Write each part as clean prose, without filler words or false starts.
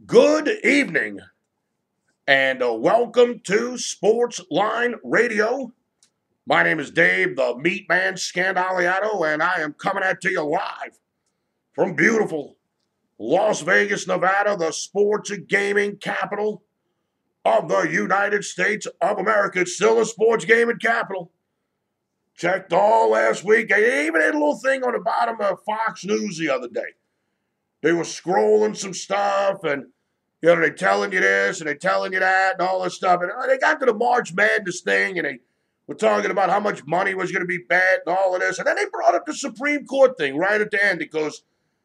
Good evening, and welcome to Sports Line Radio. My name is Dave, the MeatMan Scandaliato, and I am coming at you live from beautiful Las Vegas, Nevada, the sports and gaming capital of the United States of America. It's still the sports gaming capital. Checked all last week. I even had a little thing on the bottom of Fox News the other day. They were scrolling some stuff, and they're telling you this and they're telling you that and all this stuff. And they got to the March Madness thing, and they were talking about how much money was going to be bet and all of this. And then they brought up the Supreme Court thing right at the end because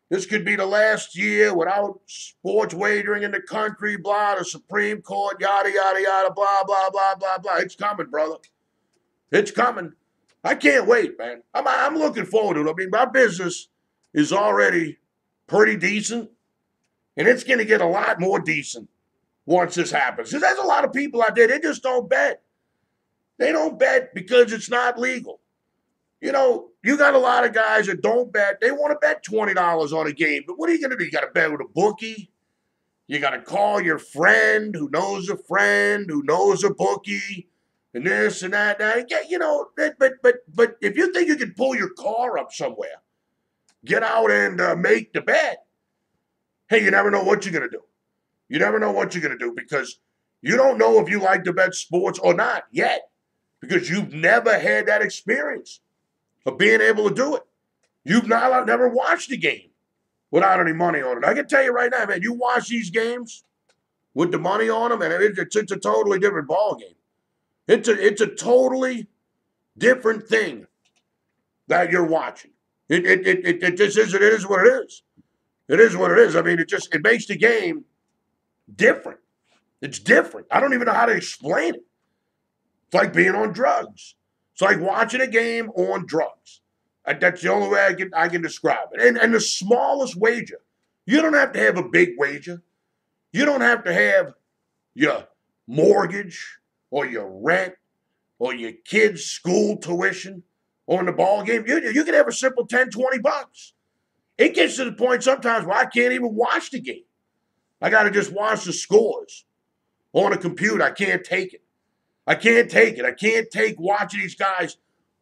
this could be the last year without sports wagering in the country, blah, the Supreme Court, yada, yada, yada, blah, blah, blah, blah, blah. It's coming, brother. It's coming. I can't wait, man. I'm looking forward to it. I mean, my business is already pretty decent. And it's going to get a lot more decent once this happens. Because there's a lot of people out there, they just don't bet. They don't bet because it's not legal. You know, you got a lot of guys that don't bet. They want to bet $20 on a game. But what are you going to do? You got to bet with a bookie. You got to call your friend who knows a friend who knows a bookie. And this and that. You know, but if you think you can pull your car up somewhere, get out and make the bet. Hey, you never know what you're going to do. You never know what you're going to do because you don't know if you like to bet sports or not yet because you've never had that experience of being able to do it. You've never watched a game without any money on it. I can tell you right now, man, you watch these games with the money on them, and it's a totally different ball game. It's a totally different thing that you're watching. It just is. It is what it is. It is what it is. I mean, it makes the game different. It's different. I don't even know how to explain it. It's like being on drugs. It's like watching a game on drugs. That's the only way I can describe it. And the smallest wager. You don't have to have a big wager. You don't have to have your mortgage or your rent or your kid's school tuition on the ball game. You can have a simple $10, $20. It gets to the point sometimes where I can't even watch the game. I got to just watch the scores on a computer. I can't take it. I can't take it. I can't take watching these guys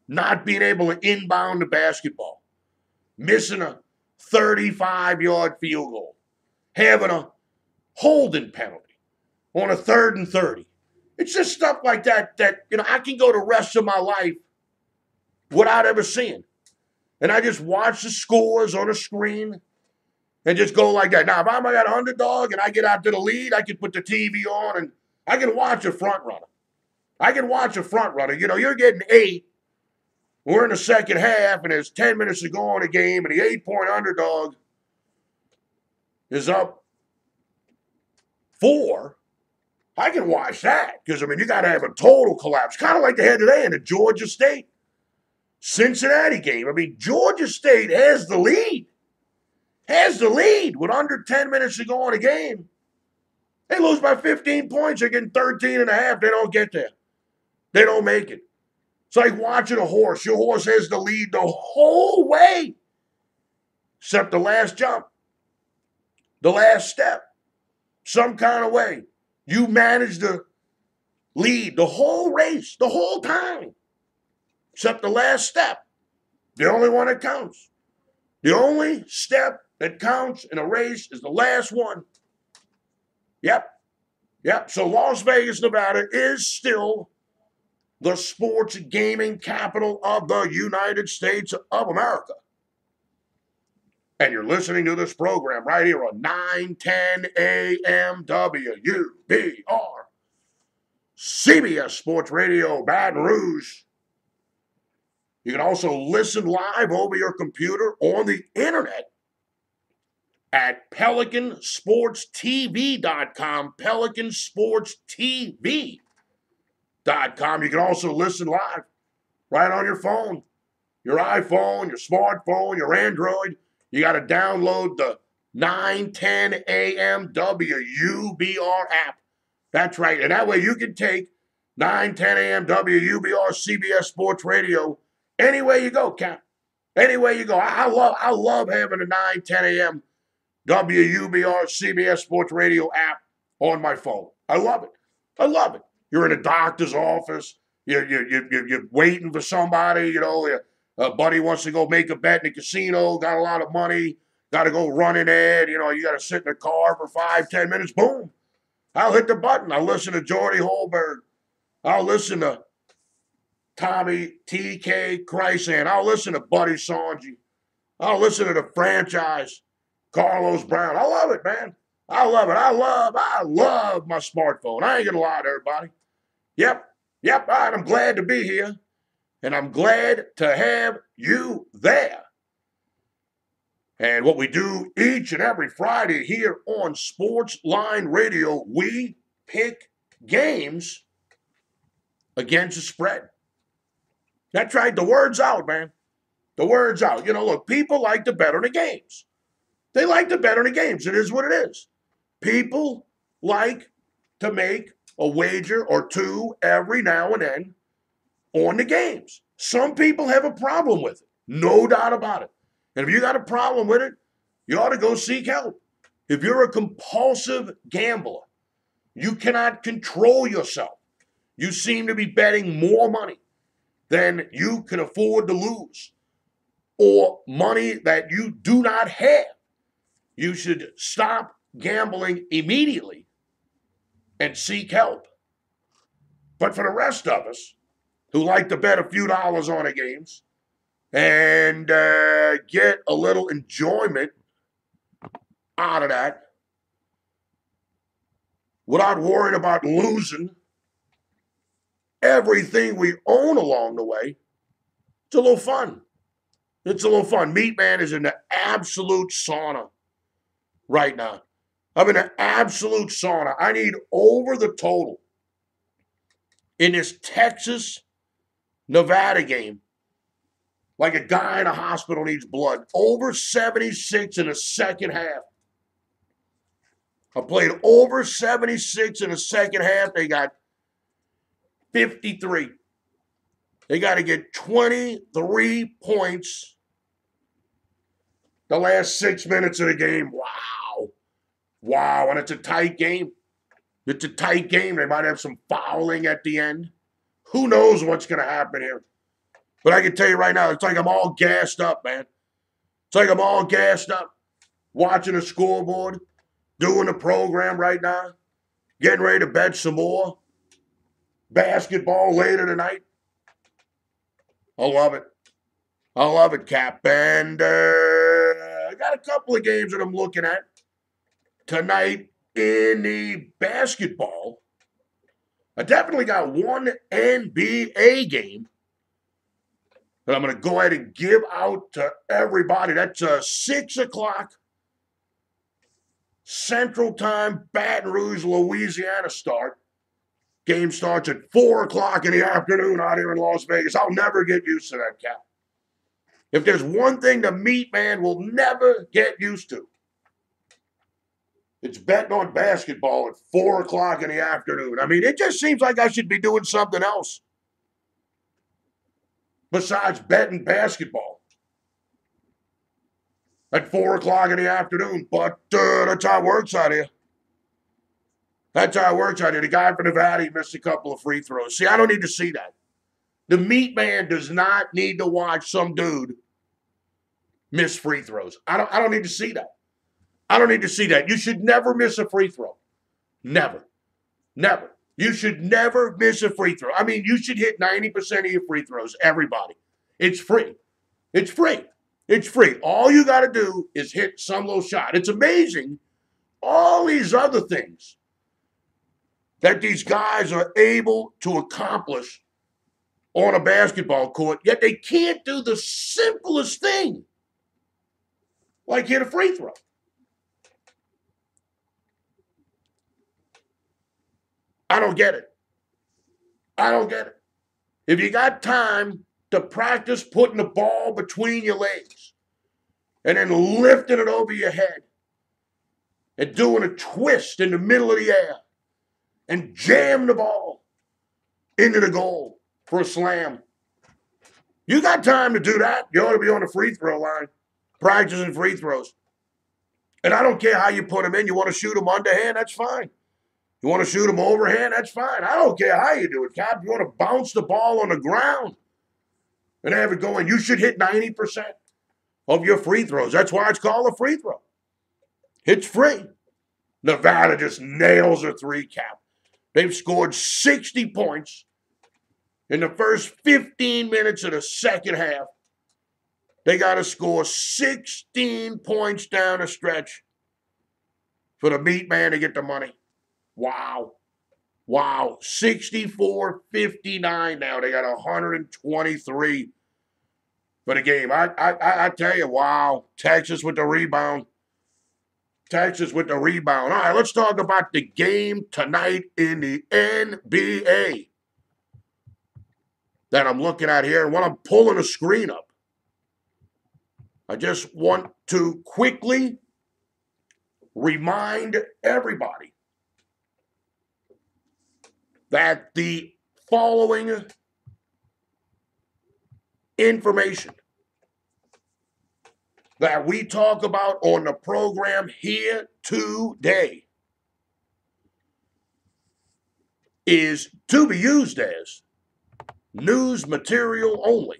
not being able to inbound the basketball, missing a 35-yard field goal, having a holding penalty on a 3rd and 30. It's just stuff like that I can go the rest of my life without ever seeing. And I just watch the scores on a screen and just go like that. Now, if I'm got an underdog and I get out to the lead, I can put the TV on and I can watch a front runner. You know, you're getting 8. We're in the second half and there's 10 minutes to go in the game and the 8-point underdog is up 4. I can watch that because, I mean, you got to have a total collapse. Kind of like they had today in the Georgia State Cincinnati game. I mean, Georgia State has the lead. With under 10 minutes to go in a game. They lose by 15 points. They're getting 13 and a half. They don't get there. They don't make it. It's like watching a horse. Your horse has the lead the whole way, except the last jump, the last step. Some kind of way. You manage to lead the whole race, the whole time. Except the last step, the only one that counts. The only step that counts in a race is the last one. Yep. So Las Vegas, Nevada is still the sports gaming capital of the United States of America. And you're listening to this program right here on 910 AM WBR, CBS Sports Radio, Baton Rouge. You can also listen live over your computer on the internet at PelicanSportsTV.com, PelicanSportsTV.com. You can also listen live right on your phone, your iPhone, your smartphone, your Android. You got to download the 910 AM WBR app. That's right. And that way you can take 910 AM WBR CBS Sports Radio anywhere you go, Cap. Anywhere you go. I love having a 910 AM WUBR CBS Sports Radio app on my phone. I love it. I love it. You're in a doctor's office. You're waiting for somebody. You know, a buddy wants to go make a bet in the casino, got a lot of money, got to go run in there. You know, you got to sit in the car for 5-10 minutes. Boom. I'll hit the button. I'll listen to Jordy Holberg. I'll listen to Tommy T.K. Chrysan. I'll listen to Buddy Sanji. I'll listen to the franchise, Carlos Brown. I love it, man. I love it. I love my smartphone. I ain't going to lie to everybody. Yep. All right, I'm glad to be here, and I'm glad to have you there. And what we do each and every Friday here on Sports Line Radio, we pick games against the spread. That's right. The word's out, man. The word's out. You know, look, people like to bet on the games. They like to bet on the games. It is what it is. People like to make a wager or two every now and then on the games. Some people have a problem with it. No doubt about it. And if you got a problem with it, you ought to go seek help. If you're a compulsive gambler, you cannot control yourself. You seem to be betting more money than you can afford to lose, or money that you do not have. You should stop gambling immediately and seek help. But for the rest of us who like to bet a few dollars on the games and get a little enjoyment out of that without worrying about losing everything we own along the way, it's a little fun. It's a little fun. MeatMan is in the absolute sauna right now. I'm in an absolute sauna. I need over the total in this Texas-Nevada game, like a guy in a hospital needs blood. Over 76 in the second half. I played over 76 in the second half. They got 53. They got to get 23 points the last 6 minutes of the game. Wow. And it's a tight game. It's a tight game. They might have some fouling at the end. Who knows what's going to happen here? But I can tell you right now, it's like I'm all gassed up, man. It's like I'm all gassed up, watching the scoreboard, doing the program right now, getting ready to bet some more. Basketball later tonight. I love it. I love it, Cap. And I got a couple of games that I'm looking at tonight in the basketball. I definitely got one NBA game that I'm going to go ahead and give out to everybody. That's a 6 o'clock Central Time, Baton Rouge, Louisiana start. Game starts at 4 o'clock in the afternoon out here in Las Vegas. I'll never get used to that, Cap. If there's one thing the MeatMan will never get used to, it's betting on basketball at 4 o'clock in the afternoon. I mean, it just seems like I should be doing something else besides betting basketball at 4 o'clock in the afternoon. But that's how it works out here. That's how it works out here. The guy from Nevada, he missed a couple of free throws. See, I don't need to see that. The MeatMan does not need to watch some dude miss free throws. I don't need to see that. I don't need to see that. You should never miss a free throw. Never. You should never miss a free throw. I mean, you should hit 90% of your free throws, everybody. It's free. It's free. All you got to do is hit some little shot. It's amazing all these other things that these guys are able to accomplish on a basketball court, yet they can't do the simplest thing, like hit a free throw. I don't get it. If you got time to practice putting the ball between your legs and then lifting it over your head and doing a twist in the middle of the air and jam the ball into the goal for a slam, you got time to do that. You ought to be on the free throw line practicing free throws. And I don't care how you put them in. You want to shoot them underhand, that's fine. You want to shoot them overhand, that's fine. I don't care how you do it, Cap. You want to bounce the ball on the ground and have it going. You should hit 90% of your free throws. That's why it's called a free throw. It's free. Nevada just nails a 3, Cap. They've scored 60 points in the first 15 minutes of the second half. They got to score 16 points down the stretch for the MeatMan to get the money. Wow. Wow. 64-59 now. They got 123 for the game. I tell you, wow. Texas with the rebound. Texas with the rebound. All right, let's talk about the game tonight in the NBA that I'm looking at here. And while I'm pulling the screen up, I just want to quickly remind everybody that the following information that we talk about on the program here today is to be used as news material only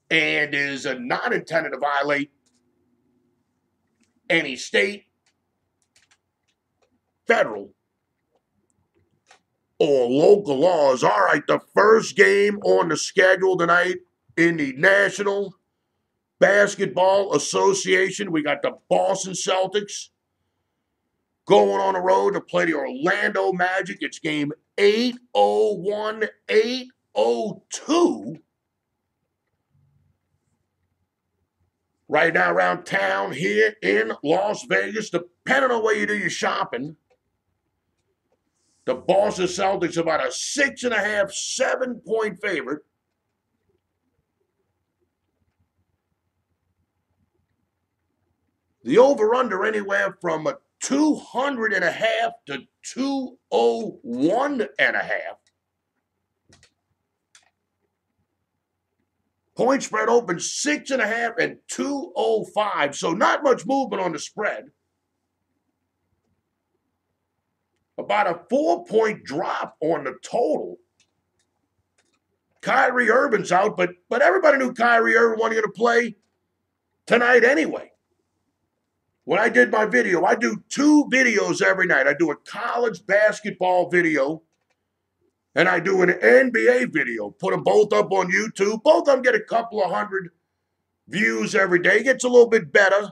and is not intended to violate any state, federal, or local laws. All right, the first game on the schedule tonight in the National Basketball Association, we got the Boston Celtics going on the road to play the Orlando Magic. It's game 801, 802. Right now around town here in Las Vegas, depending on where you do your shopping, the Boston Celtics are about a 6.5, 7-point favorite. The over-under anywhere from a 200.5 to 201.5. Point spread open 6.5 and 205. So not much movement on the spread. About a 4-point drop on the total. Kyrie Irving's out, but everybody knew Kyrie Irving wasn't going to play tonight anyway. When I did my video, I do 2 videos every night. I do a college basketball video, and I do an NBA video. Put them both up on YouTube. Both of them get a couple of hundred views every day. Gets a little bit better.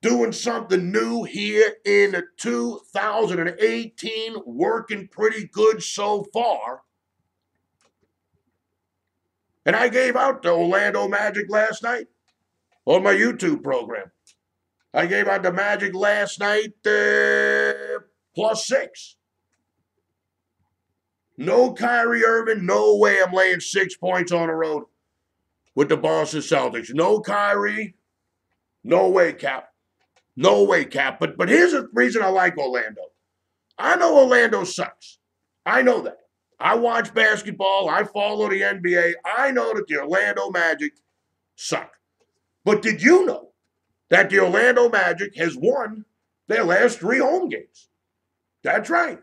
Doing something new here in 2018. Working pretty good so far. And I gave out the Orlando Magic last night on my YouTube program. I gave out the Magic last night +6. No Kyrie Irving, no way I'm laying 6 points on the road with the Boston Celtics. No Kyrie, no way, Cap. No way, Cap. But here's the reason I like Orlando. I know Orlando sucks. I know that. I watch basketball. I follow the NBA. I know that the Orlando Magic suck. But did you know that the Orlando Magic has won their last 3 home games? That's right.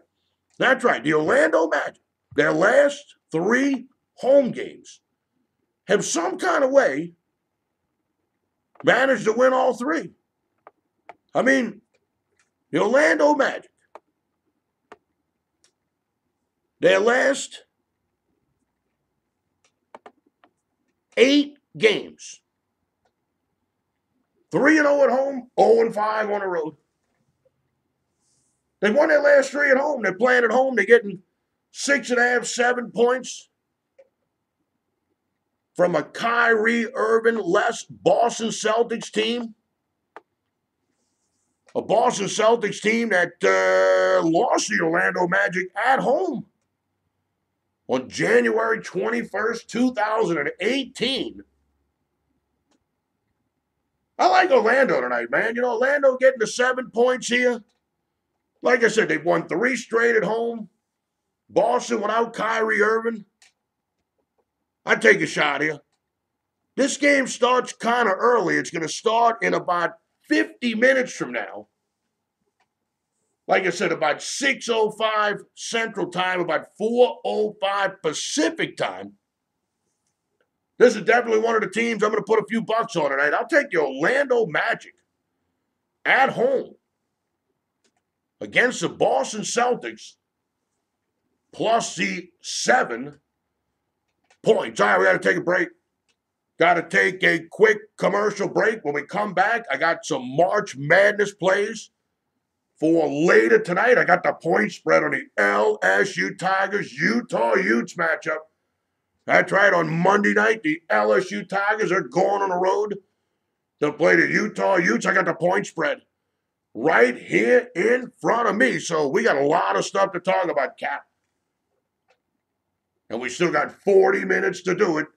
That's right. The Orlando Magic, their last 3 home games, have some kind of way managed to win all 3. I mean, the Orlando Magic, their last 8 games, 3-0 at home, 0-5 on the road. They won their last 3 at home. They're playing at home. They're getting 6.5, 7 points from a Kyrie Irving-less Boston Celtics team. A Boston Celtics team that lost the Orlando Magic at home on January 21st, 2018. I like Orlando tonight, man. You know, Orlando getting the 7 points here. Like I said, they've won 3 straight at home. Boston without Kyrie Irving. I'd take a shot here. This game starts kind of early. It's going to start in about 50 minutes from now. Like I said, about 6:05 Central Time, about 4:05 Pacific Time. This is definitely one of the teams I'm going to put a few bucks on tonight. I'll take the Orlando Magic at home against the Boston Celtics plus the 7 points. All right, we got to take a break. Got to take a quick commercial break. When we come back, I got some March Madness plays for later tonight. I got the point spread on the LSU Tigers Utah Utes matchup. That's right, on Monday night, the LSU Tigers are going on the road to play the Utah Utes. I got the point spread right here in front of me. So we got a lot of stuff to talk about, Cap. And we still got 40 minutes to do it.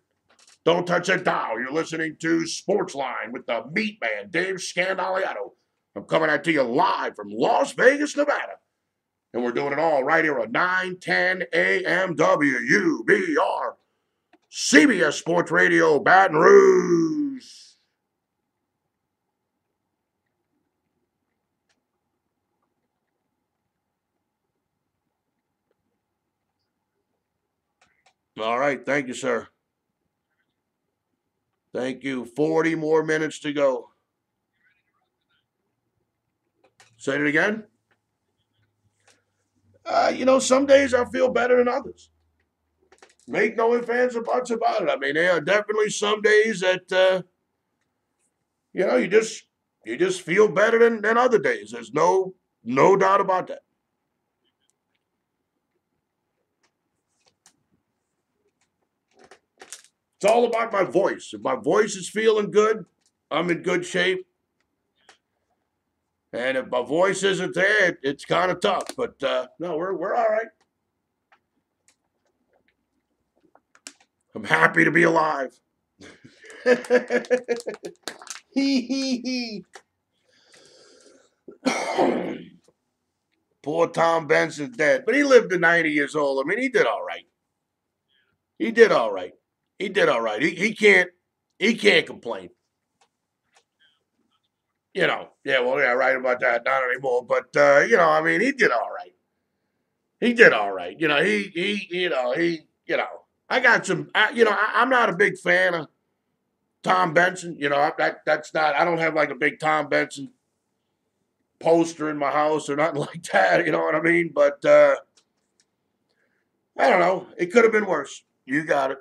Don't touch that dial. You're listening to Sportsline with the MeatMan, Dave Scandaliato. I'm coming out to you live from Las Vegas, Nevada. And we're doing it all right here on 910 AM WUBR. CBS Sports Radio, Baton Rouge. All right, thank you, sir. Thank you. 40 more minutes to go. Say it again. Some days I feel better than others. Make no ifs, ands, or buts about it. I mean, there are definitely some days that, you just feel better than other days. There's no doubt about that. It's all about my voice. If my voice is feeling good, I'm in good shape. And if my voice isn't there, it's kind of tough. But no, we're all right. I'm happy to be alive. Poor Tom Benson's dead, but he lived to 90 years old. I mean, he did all right. He did all right. He can't complain. Yeah, right about that. Not anymore. But he did all right. He did all right. I got some. I'm not a big fan of Tom Benson. That's not. I don't have like a big Tom Benson poster in my house or nothing like that. You know what I mean? But I don't know. It could have been worse. You got it.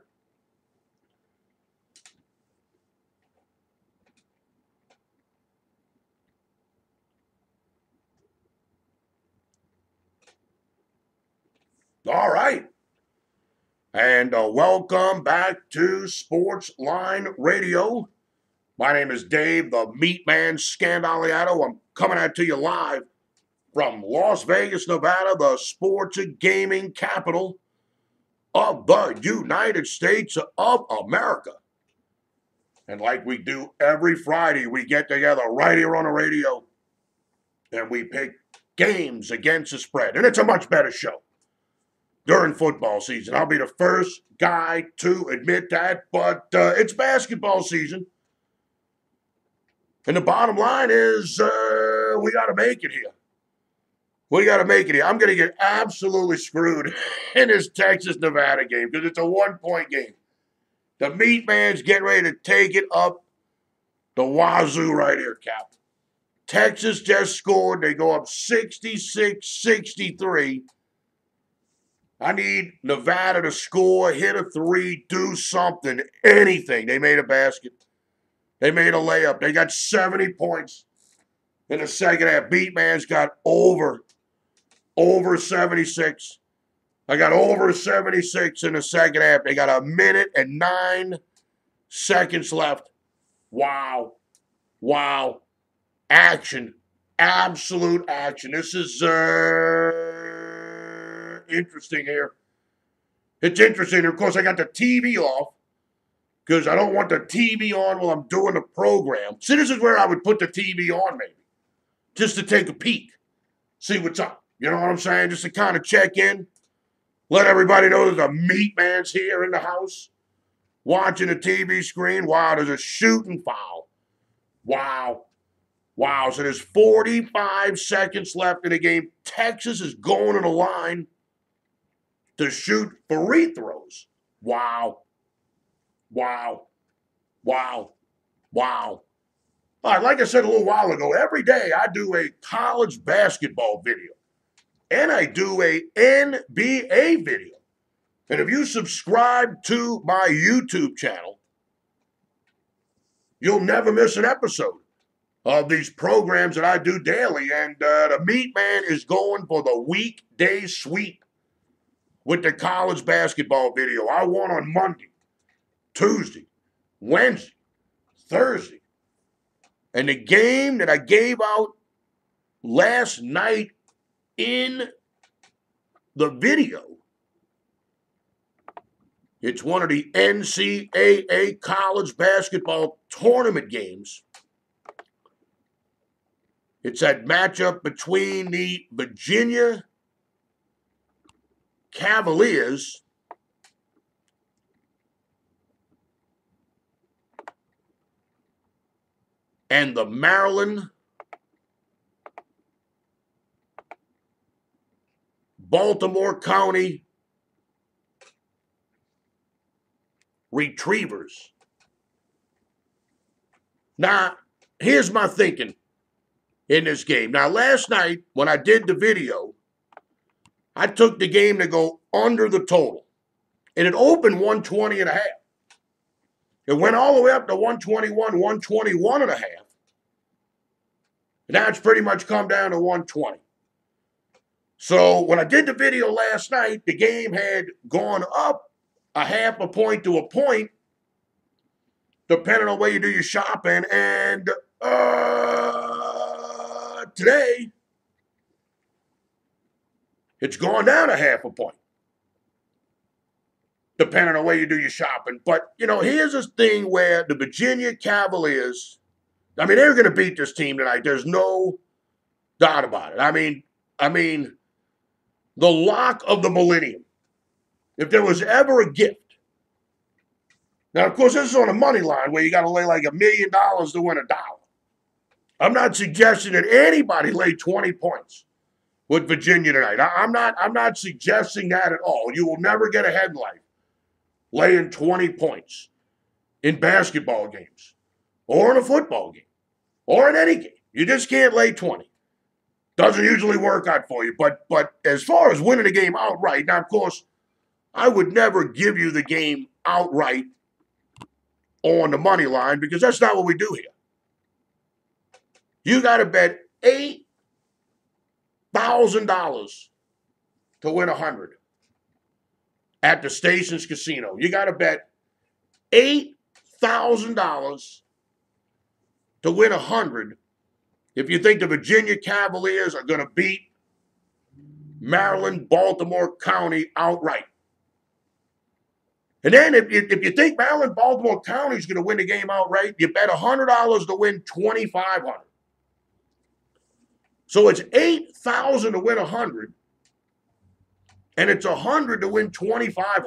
All right. And welcome back to Sportsline Radio. My name is Dave, the MeatMan Scandaliato. I'm coming out to you live from Las Vegas, Nevada, the sports and gaming capital of the United States of America. And like we do every Friday, we get together right here on the radio and we pick games against the spread. And it's a much better show during football season. I'll be the first guy to admit that, but it's basketball season. And the bottom line is we got to make it here. We got to make it here. I'm going to get absolutely screwed in this Texas-Nevada game because it's a 1-point game. The MeatMan's getting ready to take it up the wazoo right here, Cap. Texas just scored. They go up 66-63. I need Nevada to score, hit a 3, do something, anything. They made a basket. They made a layup. They got 70 points in the second half. MeatMan's got over 76. I got over 76 in the second half. They got 1 minute and 9 seconds left. Wow. Action. Absolute action. This is interesting here. It's interesting. Of course, I got the TV off because I don't want the TV on while I'm doing the program. See, this is where I would put the TV on maybe, just to take a peek, see what's up. You know what I'm saying? Just to kind of check in, let everybody know that the MeatMan's here in the house. watching the TV screen. Wow, there's a shooting foul. Wow. Wow, so there's 45 seconds left in the game. Texas is going to the line to shoot free throws. Wow. Wow. Wow. Wow. All right, like I said a little while ago, every day I do a college basketball video. And I do a NBA video. And if you subscribe to my YouTube channel, you'll never miss an episode of these programs that I do daily. And the Meat Man is going for the weekday sweep with the college basketball video. I won on Monday, Tuesday, Wednesday, Thursday. And the game that I gave out last night in the video, it's one of the NCAA college basketball tournament games. It's that matchup between the Virginia Cavaliers and the Maryland Baltimore County Retrievers. Now, here's my thinking in this game. Now, last night, when I did the video, I took the game to go under the total. And it opened 120 and a half. It went all the way up to 121, 121 and a half. And now it's pretty much come down to 120. So when I did the video last night, the game had gone up a half a point to a point, depending on where you do your shopping. And today, it's gone down a half a point, depending on where you do your shopping. But, you know, here's this thing where the Virginia Cavaliers, I mean, they're going to beat this team tonight. There's no doubt about it. I mean, the lock of the millennium. If there was ever a gift. Now, of course, this is on a money line where you got to lay like $1 million to win $1. I'm not suggesting that anybody lay 20 points with Virginia tonight. I'm not suggesting that at all. You will never get ahead in life laying 20 points in basketball games or in a football game or in any game. You just can't lay 20. Doesn't usually work out for you. But as far as winning a game outright, now, of course, I would never give you the game outright on the money line because that's not what we do here. You got to bet $8,000 to win 100 at the Stations Casino. You got to bet $8,000 to win 100 if you think the Virginia Cavaliers are going to beat Maryland, Baltimore County outright. And then if you think Maryland, Baltimore County is going to win the game outright, you bet $100 to win $2,500. So it's $8,000 to win 100, and it's $100 to win $2,500.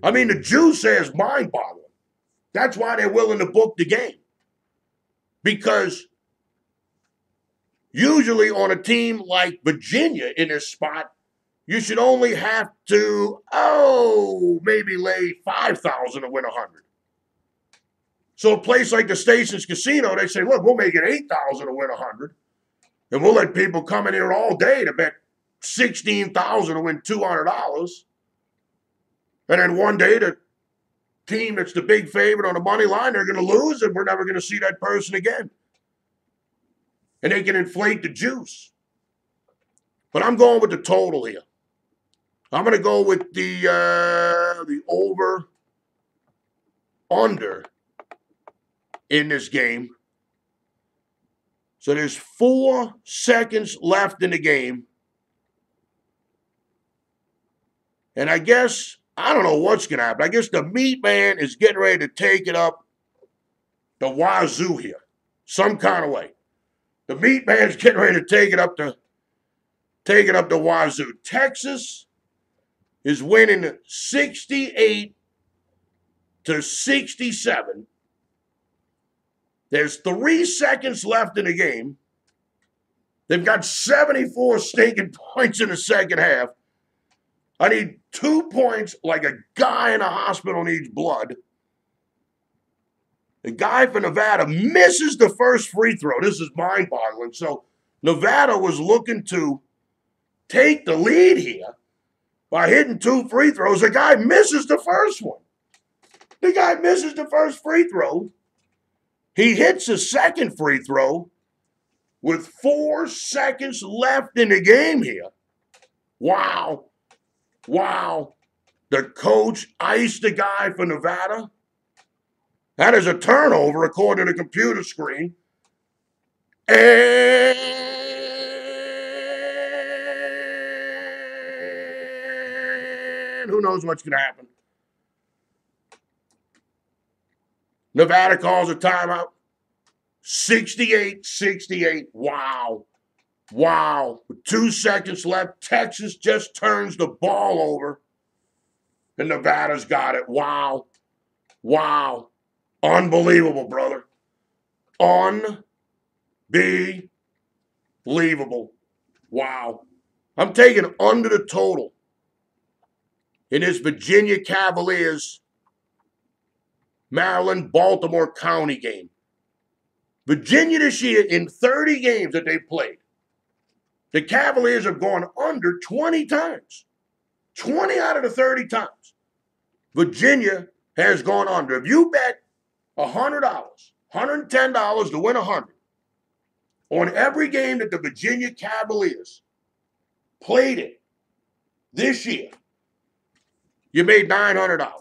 I mean, the juice is mind-boggling. That's why they're willing to book the game. Because usually on a team like Virginia in this spot, you should only have to, maybe lay $5,000 to win 100. So a place like the Stations Casino, they say, look, we'll make it $8,000 to win 100. And we'll let people come in here all day to bet $16,000 to win $200. And then one day the team that's the big favorite on the money line, they're going to lose and we're never going to see that person again. And they can inflate the juice. But I'm going with the total here. I'm going to go with the over under in this game. So there's 4 seconds left in the game. And I guess, I don't know what's going to happen. I guess the Meat Man is getting ready to take it up the wazoo here. Some kind of way. The Meat Man's getting ready to take it up the wazoo. Texas is winning 68-54. to 67. There's 3 seconds left in the game. They've got 74 stinking points in the second half. I need 2 points like a guy in a hospital needs blood. The guy for Nevada misses the first free throw. This is mind-boggling. So Nevada was looking to take the lead here by hitting 2 free throws. The guy misses the first one. The guy misses the first free throw. He hits the second free throw with 4 seconds left in the game here. Wow. Wow. The coach iced the guy for Nevada. That is a turnover according to the computer screen. And who knows what's going to happen. Nevada calls a timeout. 68-68. Wow. Wow. With 2 seconds left, Texas just turns the ball over. And Nevada's got it. Wow. Wow. Unbelievable, brother. Unbelievable. Wow. I'm taking under the total in this Virginia Cavaliers Maryland Baltimore County game. Virginia this year, in 30 games that they've played, the Cavaliers have gone under 20 times. 20 out of the 30 times. Virginia has gone under. If you bet $100, $110 to win 100 on every game that the Virginia Cavaliers played in this year, you made $900.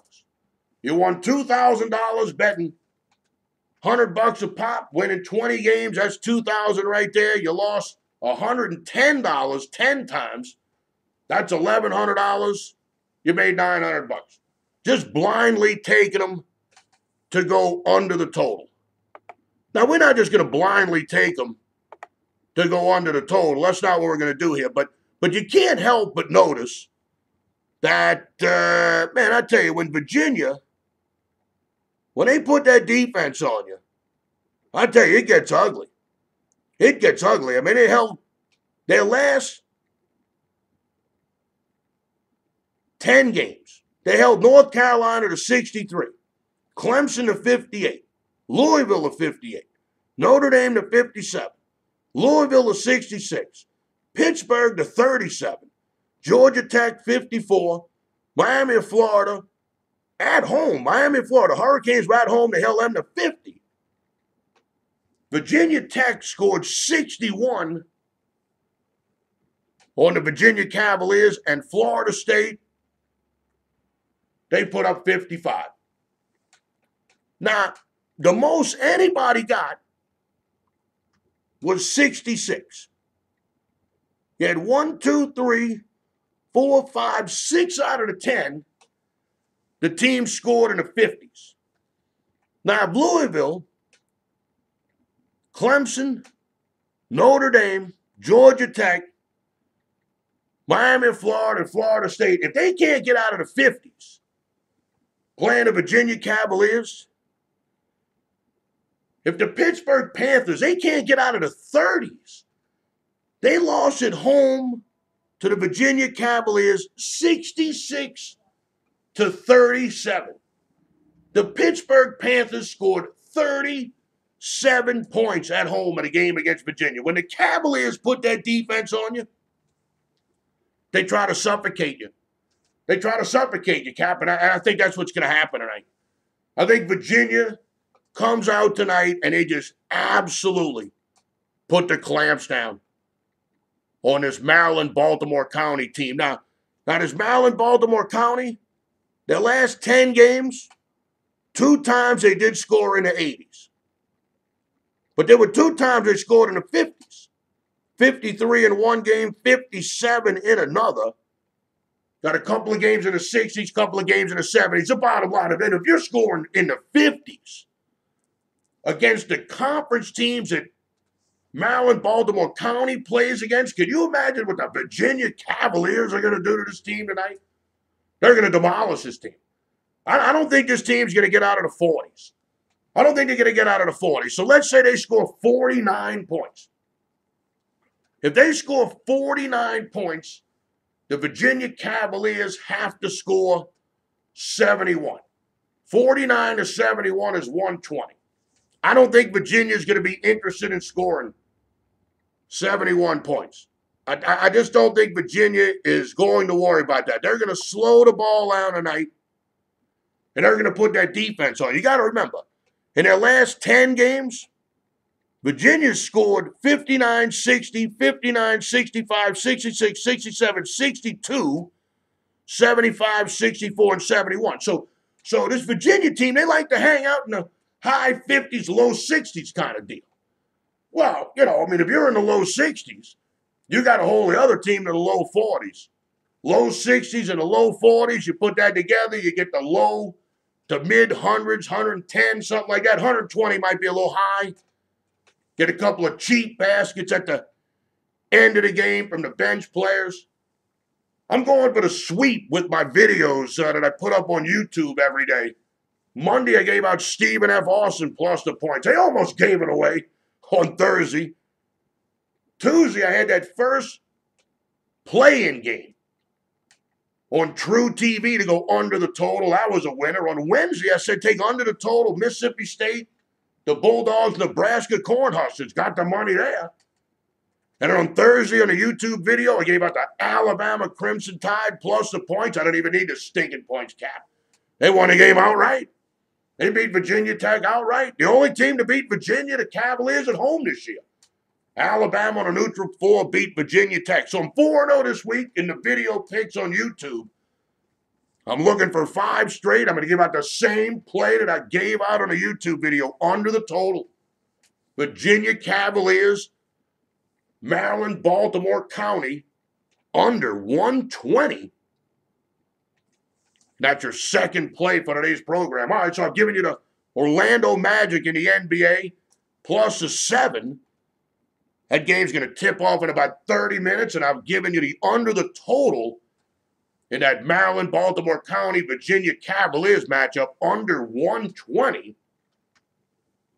You won $2,000 betting $100 a pop, winning 20 games. That's $2,000 right there. You lost $110 10 times. That's $1,100. You made $900. Just blindly taking them to go under the total. Now, we're not just going to blindly take them to go under the total. That's not what we're going to do here. But you can't help but notice that, man, I tell you, when Virginia, when they put that defense on you, I tell you, it gets ugly. It gets ugly. I mean, they held their last 10 games. They held North Carolina to 63, Clemson to 58, Louisville to 58, Notre Dame to 57, Louisville to 66, Pittsburgh to 37, Georgia Tech 54, Miami of Florida at home. Miami of Florida, Hurricanes were at home. They held them to 50. Virginia Tech scored 61 on the Virginia Cavaliers, and Florida State, they put up 55. Now, the most anybody got was 66. You had 1, 2, 3, 4, 5, 6 out of the 10. The team scored in the 50s. Now, Louisville, Clemson, Notre Dame, Georgia Tech, Miami of Florida, and Florida State, if they can't get out of the 50s playing the Virginia Cavaliers, if the Pittsburgh Panthers, they can't get out of the 30s, they lost at home to the Virginia Cavaliers 66-37. The Pittsburgh Panthers scored 37 points at home in a game against Virginia. When the Cavaliers put that defense on you, they try to suffocate you. They try to suffocate you, Cap, and I think that's what's going to happen tonight. I think Virginia comes out tonight and they just absolutely put the clamps down on this Maryland-Baltimore County team. Now this Maryland-Baltimore County, their last 10 games, 2 times they did score in the 80s. But there were 2 times they scored in the 50s. 53 in one game, 57 in another. Got a couple of games in the 60s, couple of games in the 70s. The bottom line of it, if you're scoring in the 50s against the conference teams that Maryland, Baltimore County plays against, can you imagine what the Virginia Cavaliers are going to do to this team tonight? They're going to demolish this team. I don't think this team's going to get out of the 40s. I don't think they're going to get out of the 40s. So let's say they score 49 points. If they score 49 points, the Virginia Cavaliers have to score 71. 49 to 71 is 120. I don't think Virginia's going to be interested in scoring 71 points. I just don't think Virginia is going to worry about that. They're going to slow the ball down tonight, and they're going to put that defense on. You got to remember, in their last 10 games, Virginia scored 59, 60, 59, 65, 66, 67, 62, 75, 64, and 71. So this Virginia team, they like to hang out in the high 50s, low 60s kind of deal. Well, if you're in the low 60s, you got to hold the other team to the low 40s. Low 60s and the low 40s, you put that together, you get the low to mid hundreds, 110, something like that. 120 might be a little high. Get a couple of cheap baskets at the end of the game from the bench players. I'm going for the sweep with my videos that I put up on YouTube every day. Monday, I gave out Stephen F. Austin plus the points. I almost gave it away on Thursday. Tuesday, I had that first play-in game on True TV to go under the total. That was a winner. On Wednesday, I said take under the total. Mississippi State, the Bulldogs, Nebraska Cornhuskers. Got the money there. And on Thursday on the YouTube video, I gave out the Alabama Crimson Tide plus the points. I don't even need the stinking points cap. They won the game outright. They beat Virginia Tech outright. The only team to beat Virginia, the Cavaliers, at home this year. Alabama on a neutral floor beat Virginia Tech. So I'm 4-0 this week in the video picks on YouTube. I'm looking for 5 straight. I'm going to give out the same play that I gave out on a YouTube video under the total. Virginia Cavaliers, Maryland, Baltimore County, under 120. That's your second play for today's program. All right, so I've given you the Orlando Magic in the NBA plus a 7. That game's going to tip off in about 30 minutes, and I've given you the under the total in that Maryland, Baltimore County, Virginia Cavaliers matchup under 120.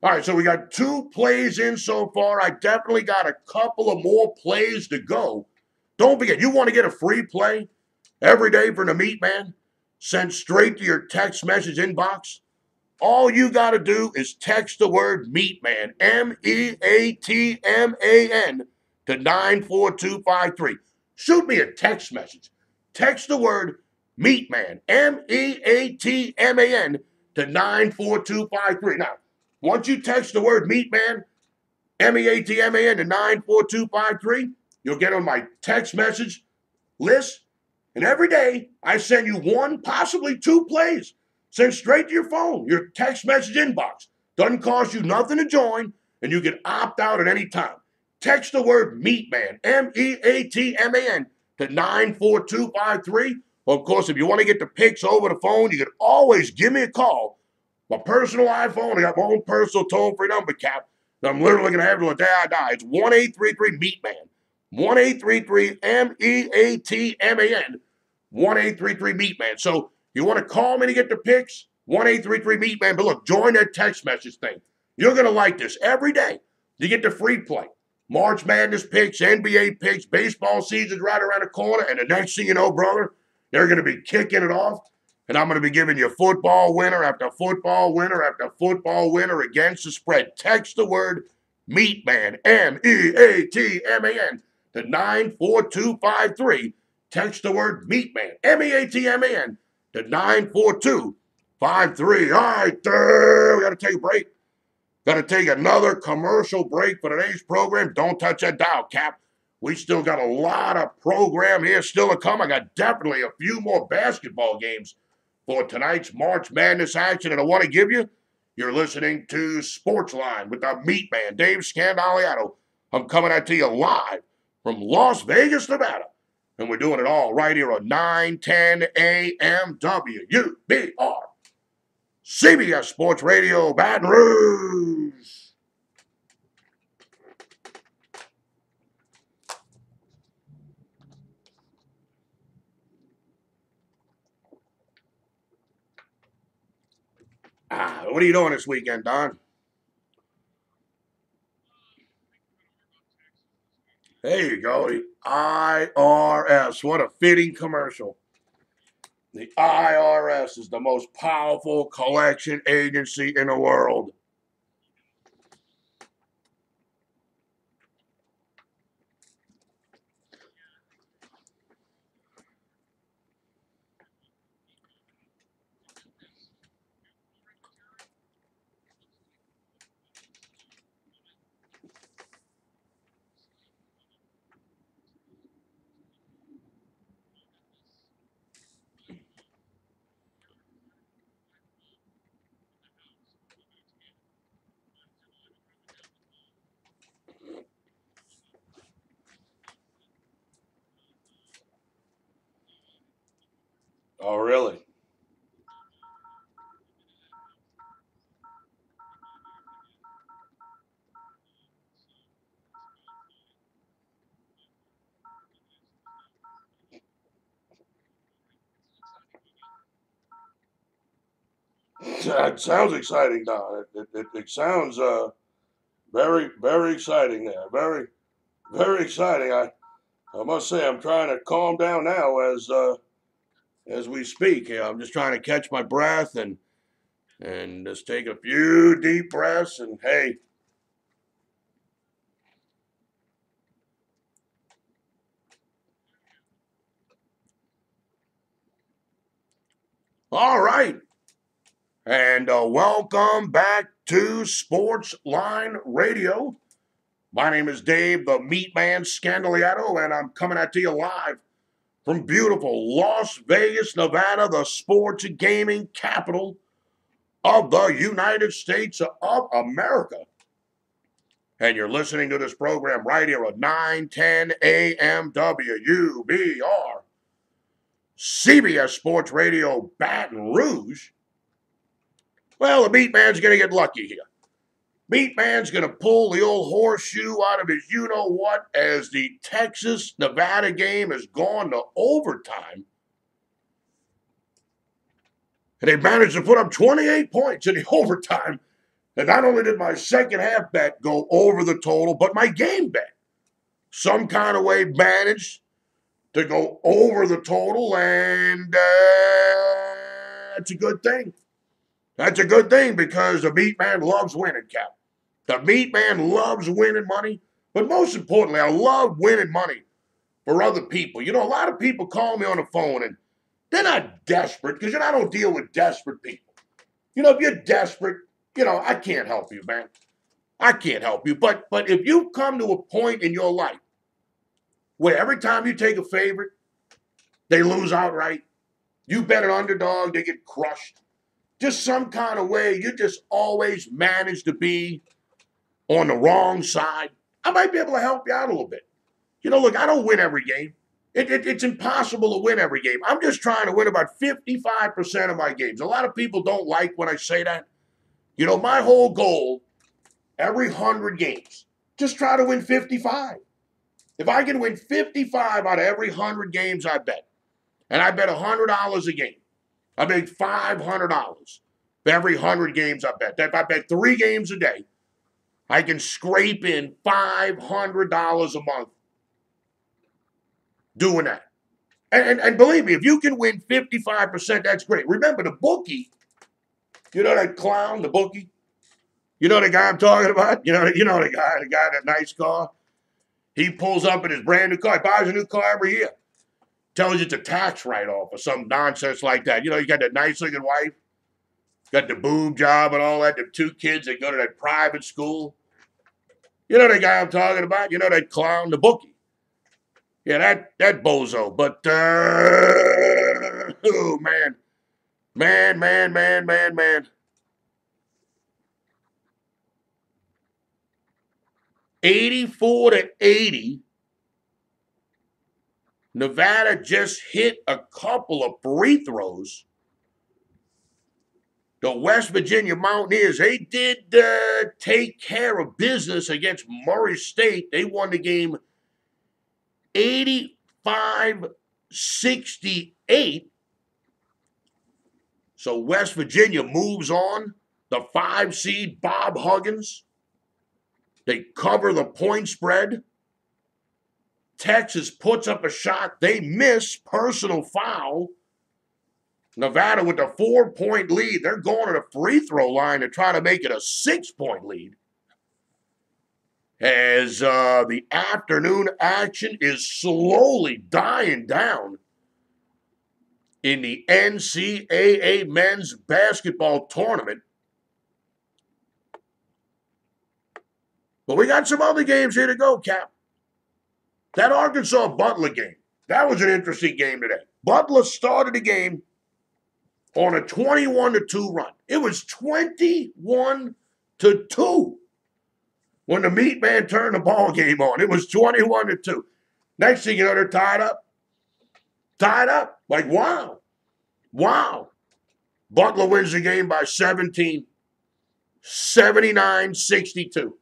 All right, so we got 2 plays in so far. I definitely got a couple of more plays to go. Don't forget, you want to get a free play every day from the MeatMan, sent straight to your text message inbox? All you got to do is text the word MeatMan, MEATMAN, to 94253. Shoot me a text message. Text the word MeatMan, MEATMAN, to 94253. Now, once you text the word MeatMan, MEATMAN, to 94253, you'll get on my text message list. And every day, I send you 1, possibly 2 plays. Send straight to your phone, your text message inbox. Doesn't cost you nothing to join, and you can opt out at any time. Text the word MeatMan, MEATMAN, to 94253. Well, of course, if you want to get the picks over the phone, you can always give me a call. My personal iPhone, I got my own personal toll-free number, Cap. I'm literally going to have it till the day I die. It's 1-833-MeatMan. 1-833-MEATMAN. 1-833-MeatMan. So you want to call me to get the picks? 1-833-MeatMan. But look, join that text message thing. You're going to like this. Every day, you get the free play. March Madness picks, NBA picks, baseball season's right around the corner, and the next thing you know, brother, they're going to be kicking it off, and I'm going to be giving you football winner after football winner after football winner against the spread. Text the word MeatMan, MEATMAN, to 94253. Text the word MeatMan, MEATMAN, to 94253. All right, we got to take a break. Got to take another commercial break for today's program. Don't touch that dial, Cap. We still got a lot of program here still to come. I got definitely a few more basketball games for tonight's March Madness action, and I want to give you. You're listening to Sportsline with the MeatMan, Dave Scandaliato. I'm coming at you live from Las Vegas, Nevada. And we're doing it all right here on 910 AM WUBR. CBS Sports Radio, Baton Rouge. What are you doing this weekend, Don? There you go. The IRS. What a fitting commercial. The IRS is the most powerful collection agency in the world. Oh, really? It sounds exciting, Don. It sounds very, very exciting there. Very, very exciting. I must say, I'm trying to calm down now as we speak. Yeah, I'm just trying to catch my breath and just take a few deep breaths. And hey, all right. And welcome back to Sports Line Radio. My name is Dave, the MeatMan Scandaliato, and I'm coming at you live from beautiful Las Vegas, Nevada, the sports and gaming capital of the United States of America. And you're listening to this program right here at 910 AM WUBR, CBS Sports Radio, Baton Rouge. Well, the Meat Man's going to get lucky here. Meat Man's going to pull the old horseshoe out of his you-know-what as the Texas-Nevada game has gone to overtime. And they managed to put up 28 points in the overtime. And not only did my second half bet go over the total, but my game bet some kind of way managed to go over the total, and that's a good thing. That's a good thing because the Meat Man loves winning, Cap. The Meat Man loves winning money, but most importantly, I love winning money for other people. You know, a lot of people call me on the phone, and they're not desperate because, I don't deal with desperate people. If you're desperate, I can't help you, man. I can't help you. But if you come to a point in your life where every time you take a favorite, they lose outright, you bet an underdog, they get crushed, just some kind of way, you just always manage to be on the wrong side, I might be able to help you out a little bit. Look, I don't win every game. It's impossible to win every game. I'm just trying to win about 55% of my games. A lot of people don't like when I say that. My whole goal, every 100 games, just try to win 55. If I can win 55 out of every 100 games I bet, and I bet $100 a game, I make $500 for every 100 games I bet. If I bet 3 games a day, I can scrape in $500 a month doing that. And believe me, if you can win 55%, that's great. Remember, the bookie, that clown, the bookie? You know the guy I'm talking about? You know the guy in that nice car? He pulls up in his brand new car. He buys a new car every year. Tells you it's a tax write-off or some nonsense like that. You got that nice-looking wife, got the boob job and all that, the 2 kids that go to that private school. You know the guy I'm talking about? You know that clown, the bookie? Yeah, that bozo. But, oh, man. Man. 84-80. Nevada just hit a couple of free throws. The West Virginia Mountaineers, they did take care of business against Murray State. They won the game 85-68. So West Virginia moves on the 5 seed Bob Huggins. They cover the point spread. Texas puts up a shot. They miss, personal foul. Nevada with a 4-point lead. They're going to the free throw line to try to make it a 6-point lead. As the afternoon action is slowly dying down in the NCAA men's basketball tournament. But we got some other games here to go, Cap. That Arkansas-Butler game, that was an interesting game today. Butler started the game on a 21-2 run. It was 21-2 when the MeatMan turned the ball game on. It was 21-2. Next thing you know, they're tied up. Tied up. Like, wow. Wow. Butler wins the game by 17, 79-62.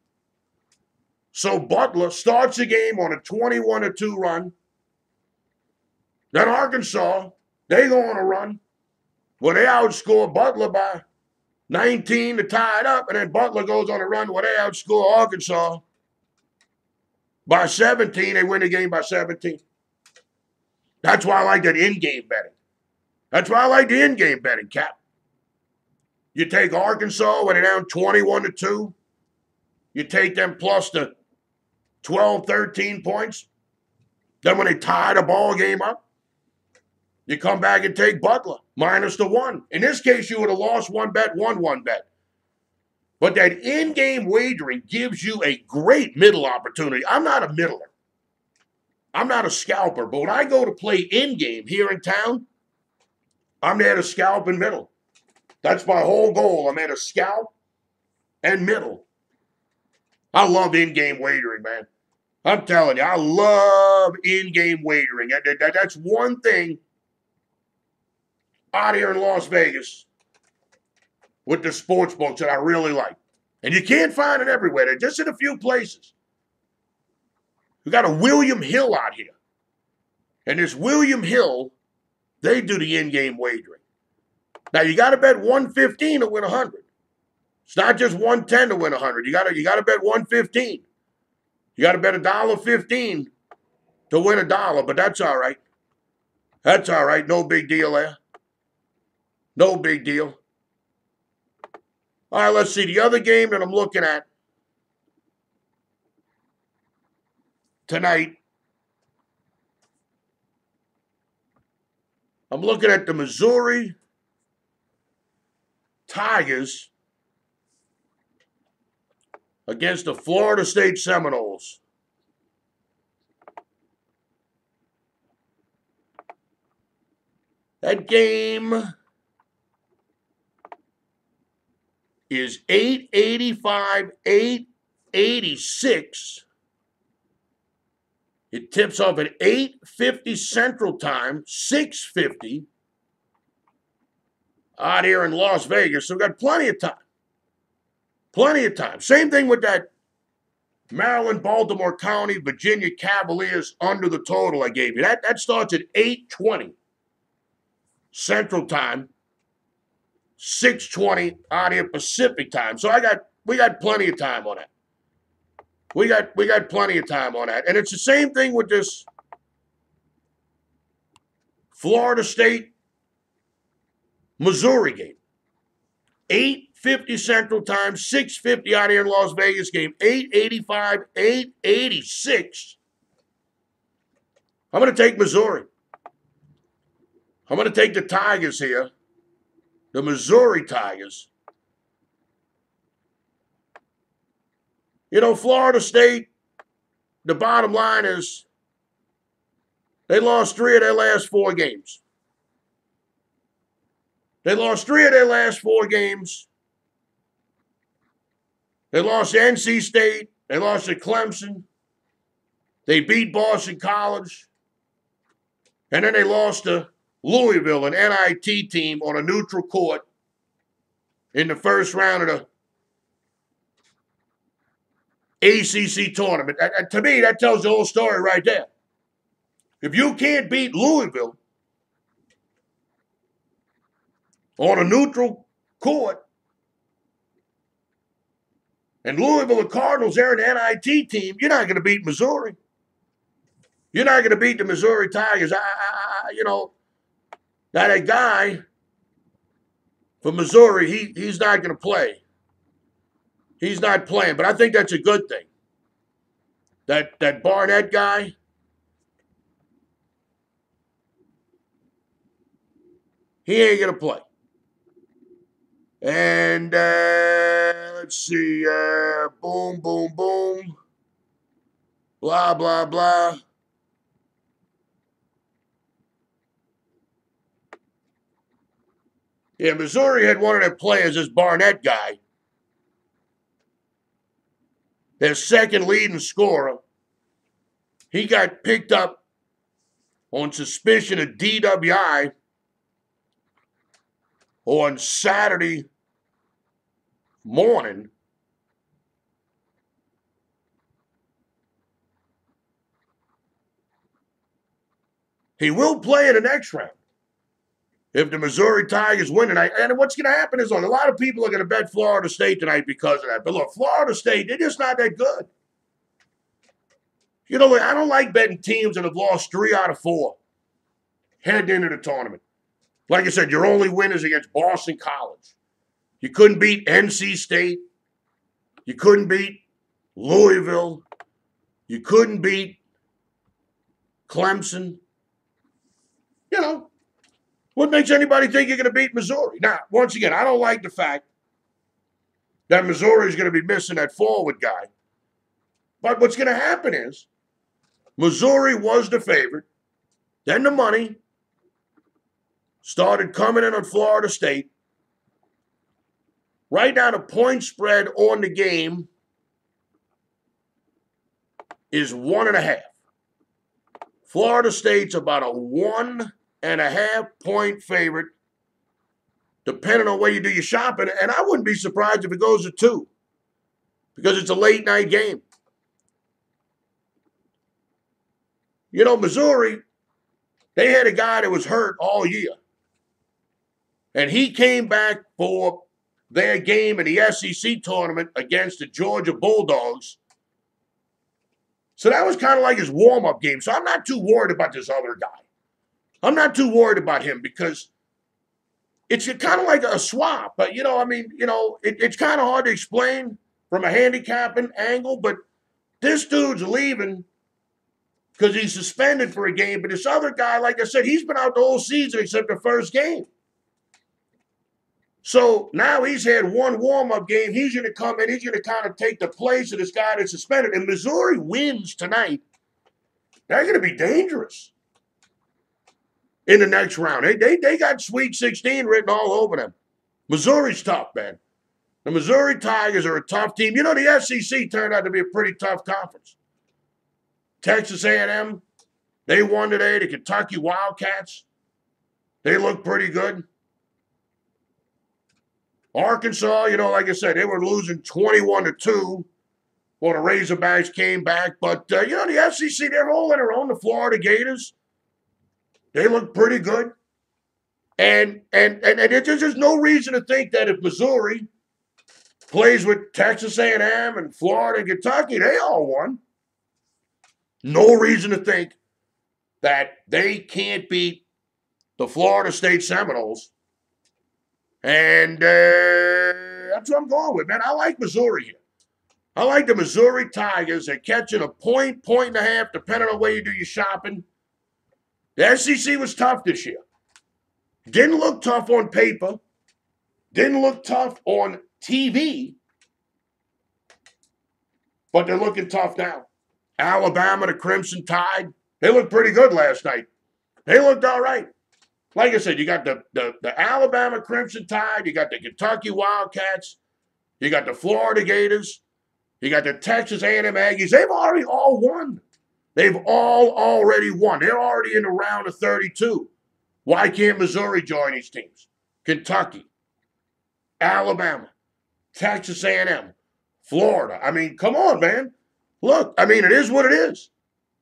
So Butler starts the game on a 21-2 run. Then Arkansas, they go on a run where they outscore Butler by 19 to tie it up, and then Butler goes on a run where they outscore Arkansas by 17. They win the game by 17. That's why I like that in-game betting. That's why I like the in-game betting, Cap. You take Arkansas when they're down 21-2. You take them plus the 12, 13 points. Then when they tie the ball game up, you come back and take Butler, minus the 1. In this case, you would have lost one bet, won one bet. But that in-game wagering gives you a great middle opportunity. I'm not a middler. I'm not a scalper. But when I go to play in-game here in town, I'm there to scalp and middle. That's my whole goal. I'm there to scalp and middle. I love in-game wagering, man. I'm telling you, I love in-game wagering. That's one thing out here in Las Vegas with the sports books that I really like. And you can't find it everywhere. They're just in a few places. We got a William Hill out here. And this William Hill, they do the in-game wagering. Now, you got to bet 115 to win 100. It's not just 110 to win 100. You got to bet 115. You got to bet $1.15 to win $1, but that's all right. That's all right. No big deal there. No big deal. All right, let's see. The other game that I'm looking at tonight, I'm looking at the Missouri Tigers against the Florida State Seminoles. That game is 885, 886. It tips off at 8:50 Central Time, 6:50 out here in Las Vegas. So we've got plenty of time. Plenty of time. Same thing with that Maryland, Baltimore County, Virginia Cavaliers under the total I gave you. That starts at 8:20 Central Time, 6:20 out here Pacific Time. So we got plenty of time on that. We got plenty of time on that. And it's the same thing with this Florida State Missouri game. 8:50 Central Time, 6:50 out here in Las Vegas game. 885, 886. I'm going to take Missouri. I'm going to take the Tigers here. The Missouri Tigers. You know, Florida State, the bottom line is they lost 3 of their last 4 games. They lost 3 of their last 4 games. They lost to NC State. They lost to Clemson. They beat Boston College. And then they lost to Louisville, an NIT team, on a neutral court in the first round of the ACC tournament. To me, that tells the whole story right there. If you can't beat Louisville on a neutral court, And Louisville, the Cardinals, they're an NIT team. You're not going to beat Missouri. You're not going to beat the Missouri Tigers. That guy from Missouri, he's not going to play. He's not playing, but I think that's a good thing. That Barnett guy, he ain't going to play. And let's see, boom, boom, boom, blah, blah, blah. Yeah, Missouri had one of their players, this Barnett guy, their second leading scorer. He got picked up on suspicion of DWI on Saturday morning. He will play in the next round if the Missouri Tigers win tonight. And what's going to happen is, look, a lot of people are going to bet Florida State tonight because of that. But look, Florida State, they're just not that good. You know, I don't like betting teams that have lost 3 out of 4 heading into the tournament. Like I said, your only win is against Boston College. You couldn't beat NC State. You couldn't beat Louisville. You couldn't beat Clemson. You know, what makes anybody think you're going to beat Missouri? Now, once again, I don't like the fact that Missouri is going to be missing that forward guy. But what's going to happen is Missouri was the favorite. Then the money started coming in on Florida State. Right now, the point spread on the game is 1.5. Florida State's about a 1.5 point favorite, depending on where you do your shopping. And I wouldn't be surprised if it goes to 2, because it's a late night game. You know, Missouri, they had a guy that was hurt all year. And he came back for their game in the SEC tournament against the Georgia Bulldogs. So that was kind of like his warm-up game. So I'm not too worried about this other guy. I'm not too worried about him because it's kind of like a swap. But, it's kind of hard to explain from a handicapping angle. But this dude's leaving because he's suspended for a game. But this other guy, like I said, he's been out the whole season except the first game. So now he's had one warm-up game. He's going to come in. He's going to kind of take the place of this guy that's suspended. And Missouri wins tonight. They're going to be dangerous in the next round. They got Sweet 16 written all over them. Missouri's tough, man. The Missouri Tigers are a tough team. You know, the SEC turned out to be a pretty tough conference. Texas A&M, they won today. The Kentucky Wildcats, they look pretty good. Arkansas, like I said, they were losing 21-2 while the Razorbacks came back. But, the SEC, they're holding their own. The Florida Gators, they look pretty good. And there's just no reason to think that if Missouri plays with Texas A&M and Florida and Kentucky, they all won. No reason to think that they can't beat the Florida State Seminoles. And that's what I'm going with, man. I like Missouri here. I like the Missouri Tigers. They're catching a point and a half, depending on where you do your shopping. The SEC was tough this year. Didn't look tough on paper. Didn't look tough on TV. But they're looking tough now. Alabama, the Crimson Tide, they looked pretty good last night. They looked all right. Like I said, you got the Alabama Crimson Tide, you got the Kentucky Wildcats, you got the Florida Gators, you got the Texas A&M Aggies. They've already all won. They've all already won. They're already in the round of 32. Why can't Missouri join these teams? Kentucky, Alabama, Texas A&M, Florida. I mean, come on, man. Look, I mean, it is what it is.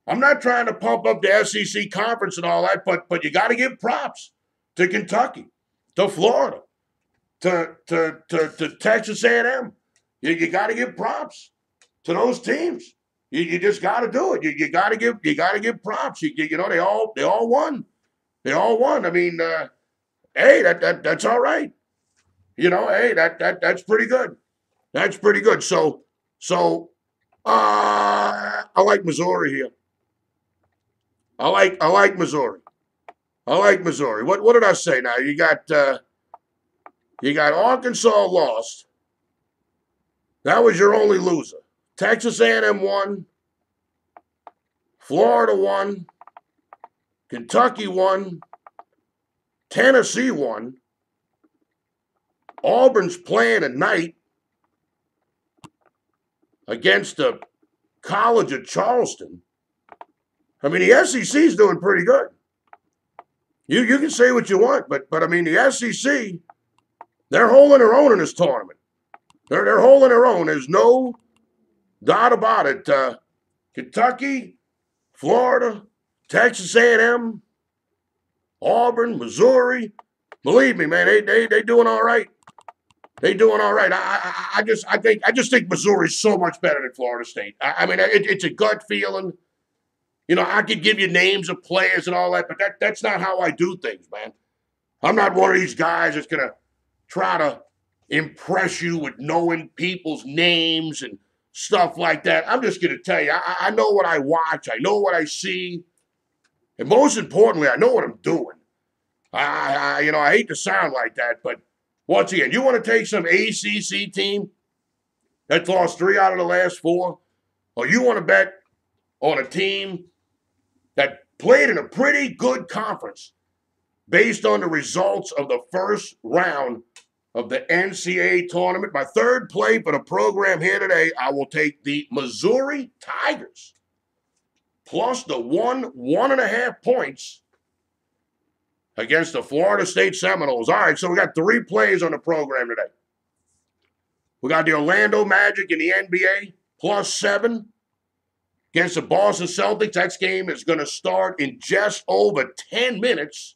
I'm not trying to pump up the SEC conference and all that, but you got to give props to Kentucky, to Florida, to Texas A&M. You got to give props to those teams. You just got to do it. You got to give props. You know they all won. They all won. I mean, hey, that's all right. You know, hey, that's pretty good. That's pretty good. So I like Missouri here. I like Missouri. I like Missouri. What did I say now? You got Arkansas lost. That was your only loser. Texas A&M won. Florida won. Kentucky won. Tennessee won. Auburn's playing tonight against the College of Charleston. I mean, the SEC's doing pretty good. You can say what you want, but I mean, the SEC, they're holding their own in this tournament. They're holding their own. There's no doubt about it. Kentucky, Florida, Texas A&M, Auburn, Missouri. Believe me, man, they doing all right. They doing all right. I just think Missouri's so much better than Florida State. I mean, it's a gut feeling. You know, I could give you names of players and all that, but that's not how I do things, man. I'm not one of these guys that's gonna try to impress you with knowing people's names and stuff like that. I'm just gonna tell you, I know what I watch, I know what I see, and most importantly, I know what I'm doing. I hate to sound like that, but once again, you want to take some ACC team that's lost 3 out of the last 4, or you want to bet on a team that played in a pretty good conference based on the results of the first round of the NCAA tournament. My third play for the program here today, I will take the Missouri Tigers plus the 1.5 points against the Florida State Seminoles. All right, so we got 3 plays on the program today. We got the Orlando Magic in the NBA plus 7 against the Boston Celtics. That game is going to start in just over 10 minutes.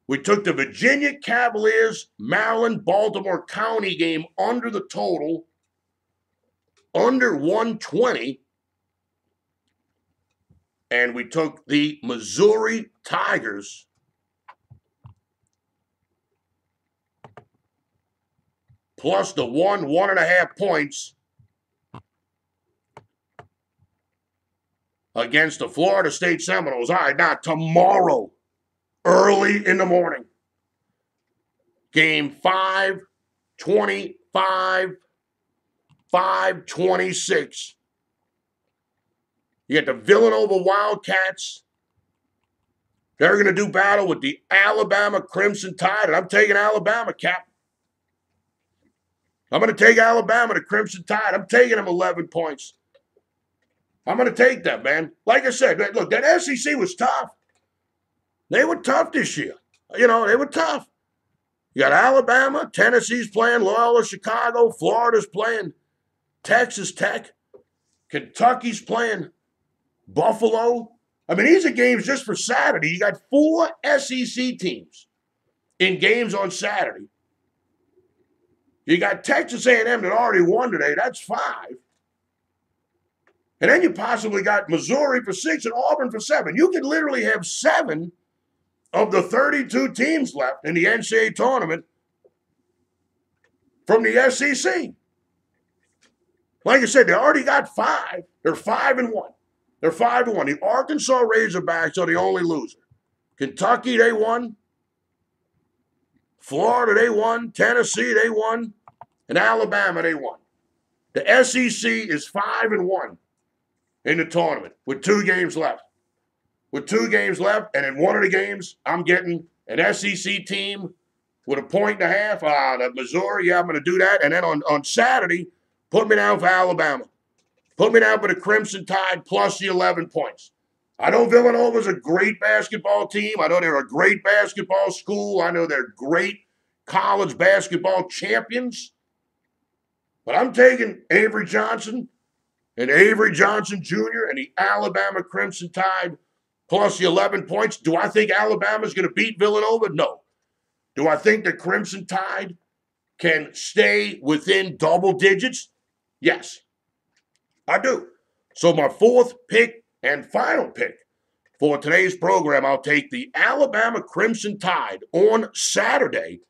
We took the Virginia Cavaliers, Maryland, Baltimore County game under the total, under 120. And we took the Missouri Tigers plus the 1.5 points against the Florida State Seminoles. All right, now tomorrow, early in the morning, game 525, 526. You got the Villanova Wildcats. They're going to do battle with the Alabama Crimson Tide, and I'm taking Alabama, Cap. I'm going to take Alabama, the Crimson Tide. I'm taking them 11 points. I'm going to take that, man. Like I said, look, that SEC was tough. They were tough this year. You know, they were tough. You got Alabama, Tennessee's playing, Loyola Chicago, Florida's playing, Texas Tech, Kentucky's playing, Buffalo. I mean, these are games just for Saturday. You got 4 SEC teams in games on Saturday. You got Texas A&M that already won today. That's 5. And then you possibly got Missouri for 6 and Auburn for 7. You could literally have 7 of the 32 teams left in the NCAA tournament from the SEC. Like I said, they already got 5. They're 5-1. They're 5-1. The Arkansas Razorbacks are the only loser. Kentucky, they won. Florida, they won. Tennessee, they won. And Alabama, they won. The SEC is 5-1 in the tournament with 2 games left. With 2 games left, and in one of the games, I'm getting an SEC team with 1.5 points. The Missouri, yeah, I'm going to do that. And then on Saturday, put me down for Alabama. Put me down for the Crimson Tide plus the 11 points. I know Villanova's a great basketball team. I know they're a great basketball school. I know they're great college basketball champions. But I'm taking Avery Johnson and Avery Johnson Jr. and the Alabama Crimson Tide plus the 11 points. Do I think Alabama's going to beat Villanova? No. Do I think the Crimson Tide can stay within double digits? Yes, I do. So my fourth pick and final pick for today's program, I'll take the Alabama Crimson Tide on Saturday.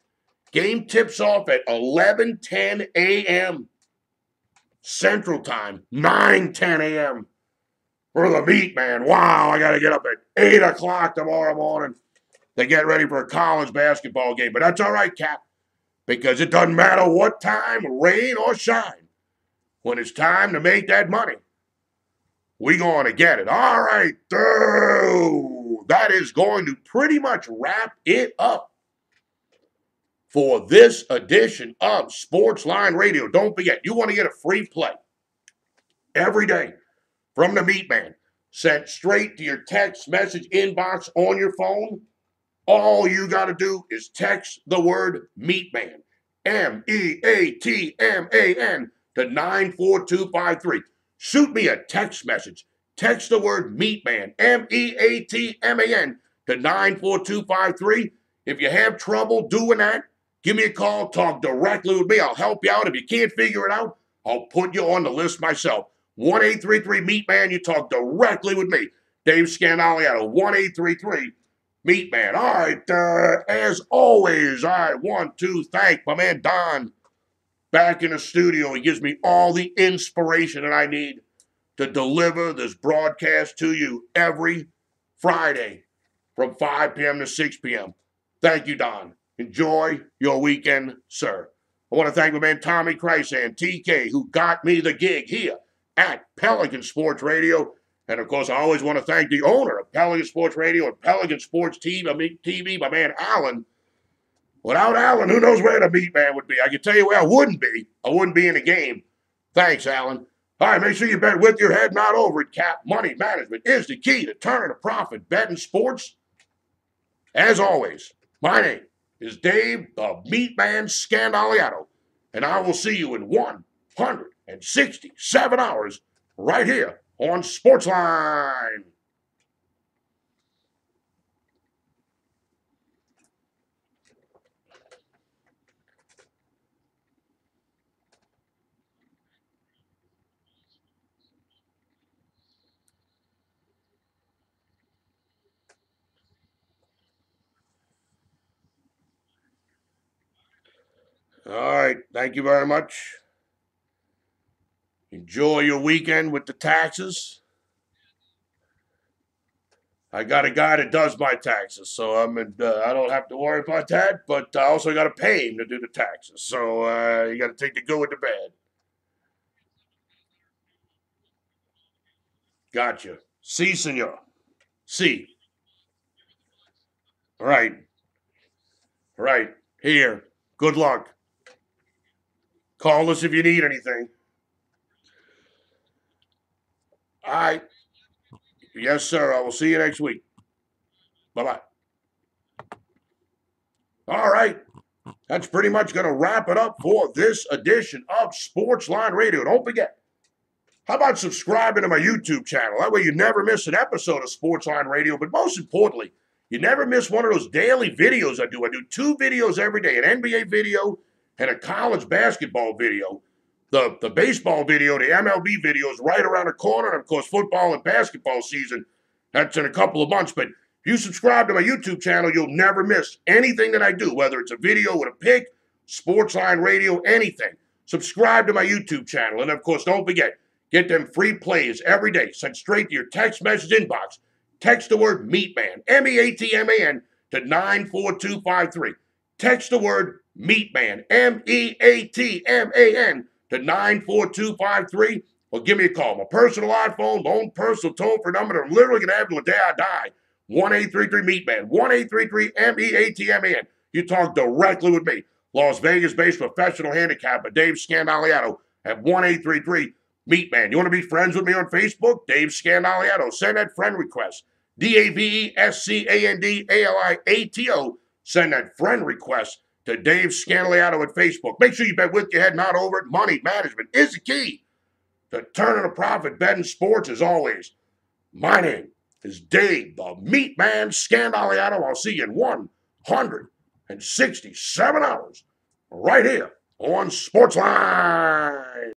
Game tips off at 11:10 a.m. Central Time, 9:10 a.m. for the MeatMan. Wow, I got to get up at 8 o'clock tomorrow morning to get ready for a college basketball game. But that's all right, Cap, because it doesn't matter what time, rain or shine. When it's time to make that money, we going to get it. All right, that is going to pretty much wrap it up for this edition of Sportsline Radio. Don't forget, you want to get a free play every day from the MeatMan sent straight to your text message inbox on your phone. All you got to do is text the word MeatMan, MEATMAN, to 94253. Shoot me a text message. Text the word MeatMan, MEATMAN, to 94253. If you have trouble doing that, give me a call. Talk directly with me. I'll help you out. If you can't figure it out, I'll put you on the list myself. 1-833-MeatMan. You talk directly with me. Dave Scandaliato, 1-833-MeatMan. All right, as always, I want to thank my man Don back in the studio. He gives me all the inspiration that I need to deliver this broadcast to you every Friday from 5 p.m. to 6 p.m. Thank you, Don. Enjoy your weekend, sir. I want to thank my man Tommy Chrysan, TK, who got me the gig here at Pelican Sports Radio. And, of course, I always want to thank the owner of Pelican Sports Radio and Pelican Sports TV, my man Alan. Without Alan, who knows where the MeatMan would be? I can tell you where I wouldn't be. I wouldn't be in the game. Thanks, Alan. All right, make sure you bet with your head, not over it, Cap. Money management is the key to turning a profit. Betting sports. As always, my name is Dave, the MeatMan Scandaliato, and I will see you in 167 hours right here on Sportsline. All right, thank you very much. Enjoy your weekend with the taxes. I got a guy that does my taxes, so I don't have to worry about that, but I also got to pay him to do the taxes. So you got to take the good with the bad. Gotcha. Si, senor. Si. All right. All right. Here. Good luck. Call us if you need anything. All right. Yes, sir. I will see you next week. Bye-bye. All right. That's pretty much going to wrap it up for this edition of Sportsline Radio. Don't forget, how about subscribing to my YouTube channel? That way you never miss an episode of Sportsline Radio. But most importantly, you never miss one of those daily videos I do. I do 2 videos every day, an NBA video and a college basketball video. The baseball video, the MLB video is right around the corner. And, of course, football and basketball season, that's in a couple of months. But if you subscribe to my YouTube channel, you'll never miss anything that I do, whether it's a video with a pick, Sportsline Radio, anything. Subscribe to my YouTube channel. And, of course, don't forget, get them free plays every day sent straight to your text message inbox. Text the word MeatMan, MEATMAN, to 94253. Text the word MeatMan, MEATMAN, to 94253, or give me a call. My personal iPhone, my own personal toll-free number that I'm literally going to have till the day I die. 1-833-MeatMan, 1-833-MEATMAN. You talk directly with me. Las Vegas-based professional handicapper Dave Scandaliato at 1-833-MeatMan. You want to be friends with me on Facebook? Dave Scandaliato. Send that friend request. DAVESCANDALIATO. Send that friend request to Dave Scandaliato at Facebook. Make sure you bet with your head, not over it. Money management is the key to turning a profit. Betting sports, as always. My name is Dave, the MeatMan Scandaliato. I'll see you in 167 hours right here on Sportsline.